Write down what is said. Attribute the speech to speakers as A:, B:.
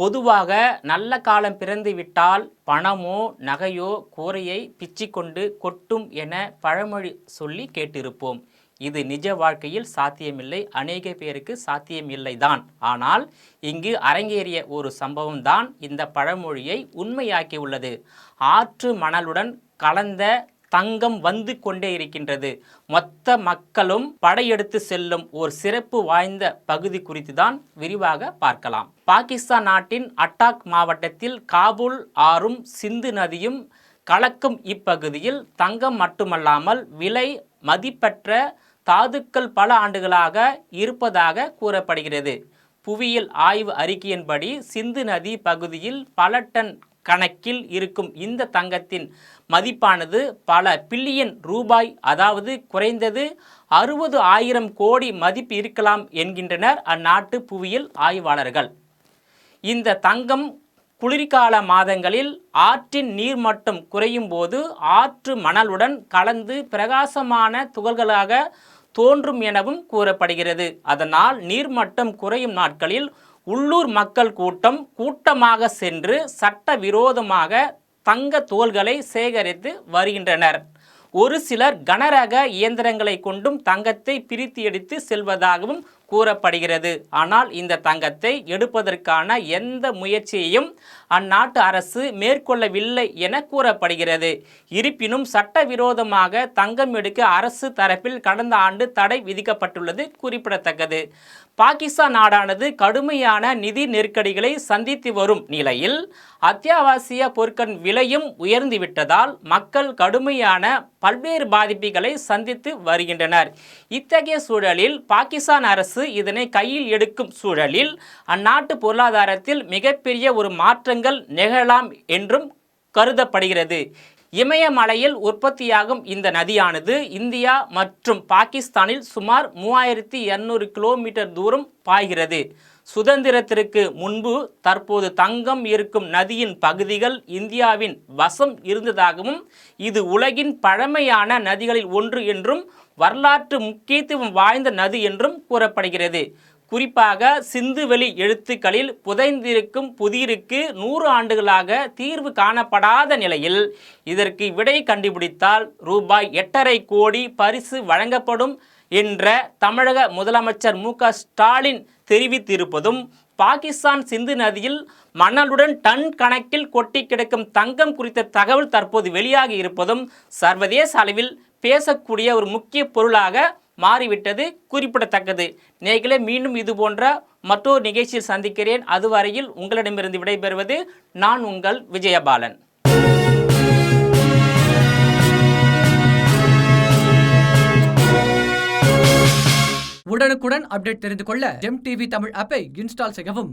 A: பொதுவாக நல்ல காலம் பிறந்து விட்டால் பணமோ நகையோ கூரையை பிச்சிக்கொண்டு கொட்டும் என பழமொழி சொல்லி கேட்டிருப்போம். இது நிஜ வாழ்க்கையில் சாத்தியமில்லை, அநேக பேருக்கு சாத்தியமில்லைதான். ஆனால் இங்கு அரங்கேறிய ஒரு சம்பவம் தான் இந்த பழமொழியை உண்மையாக்கி உள்ளது. ஆற்று மணலுடன் கலந்த தங்கம் வந்து கொண்டே இருக்கின்றது. மொத்த மக்களும் படையெடுத்து செல்லும் ஒரு சிறப்பு வாய்ந்த பகுதி குறித்து தான் விரிவாக பார்க்கலாம். பாகிஸ்தான் நாட்டின் அட்டாக் மாவட்டத்தில் காபூல் ஆறும் சிந்து நதியும் கலக்கும் இப்பகுதியில் தங்கம் மட்டுமல்லாமல் விலை மதிப்பற்ற தாதுக்கள் பல ஆண்டுகளாக இருப்பதாக கூறப்படுகிறது. புவியியல் ஆய்வு அறிக்கையின்படி சிந்து நதி பகுதியில் பல டன் கணக்கில் இருக்கும் இந்த தங்கத்தின் மதிப்பானது பல பில்லியன் ரூபாய், அதாவது குறைந்தது 60,000 கோடி மதிப்பு இருக்கலாம் என்கின்றனர் அந்நாட்டு புவியியல் ஆய்வாளர்கள். இந்த தங்கம் குளிர்கால மாதங்களில் ஆற்றின் நீர்மட்டம் குறையும் போது ஆற்று மணலுடன் கலந்து பிரகாசமான துகள்களாக தோன்றும் எனவும் கூறப்படுகிறது. அதனால் நீர்மட்டம் குறையும் நாட்களில் உள்ளூர் மக்கள் கூட்டமாக சென்று சட்டவிரோதமாக தங்க தோல்களை சேகரித்து வருகின்றனர். ஒரு சிலர் கனரக இயந்திரங்களை கொண்டும் தங்கத்தை பிரித்து எடுத்து செல்வதாகவும் கூறப்படுகிறது. ஆனால் இந்த தங்கத்தை எடுப்பதற்கான எந்த முயற்சியையும் அந்நாட்டு அரசு மேற்கொள்ளவில்லை என கூறப்படுகிறது. இருப்பினும் சட்டவிரோதமாக தங்கம் எடுக்க அரசு தரப்பில் கடந்த ஆண்டு தடை விதிக்கப்பட்டுள்ளது குறிப்பிடத்தக்கது. பாகிஸ்தான் நாடானது கடுமையான நிதி நெருக்கடிகளை சந்தித்து வரும் நிலையில் அத்தியாவசிய பொருட்களின் விலையும் உயர்ந்துவிட்டதால் மக்கள் கடுமையான பல்வேறு பாதிப்புகளை சந்தித்து வருகின்றனர். இத்தகைய சூழலில் பாகிஸ்தான் அரசு இதனை கையில் எடுக்கும் சூழலில் அந்நாட்டு பொருளாதாரத்தில் மிகப்பெரிய ஒரு மாற்றங்கள் நிகழலாம் என்றும் கருதப்படுகிறது. இமயமலையில் உற்பத்தியாகும் இந்த நதியானது இந்தியா மற்றும் பாகிஸ்தானில் சுமார் 3200 கிலோமீட்டர் தூரம் பாய்கிறது. சுதந்திரத்திற்கு முன்பு தற்போது தங்கம் இருக்கும் நதியின் பகுதிகள் இந்தியாவின் வசம் இருந்ததாகவும் இது உலகின் பழமையான நதிகளில் ஒன்று என்றும் வரலாற்று முக்கியத்துவம் வாய்ந்த நதி என்றும் கூறப்படுகிறது. குறிப்பாக சிந்துவெளி எழுத்துக்களில் புதைந்திருக்கும் புதிருக்கு 100 ஆண்டுகளாக தீர்வு காணப்படாத நிலையில் இதற்கு விடை கண்டுபிடித்தால் ரூபாய் 8.5 கோடி பரிசு வழங்கப்படும் என்ற தமிழக முதலமைச்சர் மு.க. ஸ்டாலின் தெரிவித்திருப்பதும், பாகிஸ்தான் சிந்து நதியில் மணலுடன் டன் கணக்கில் கொட்டி கிடக்கும் தங்கம் குறித்த தகவல் தற்போது வெளியாகி இருப்பதும் சர்வதேச அளவில் பேசக்கூடிய ஒரு முக்கிய பொருளாக மாறிவிட்டது குறிப்பிடத்தக்கது. நேயர்களே, மீண்டும் இது போன்ற மற்றொரு நிகழ்ச்சியில் சந்திக்கிறேன். அதுவரையில் உங்களிடமிருந்து விடைபெறுவது நான் உங்கள் விஜயபாலன்.
B: உடனுக்குடன் அப்டேட் தெரிந்து கொள்ள ஜெம் டிவி தமிழ் ஆப்பை இன்ஸ்டால் செய்யவும்.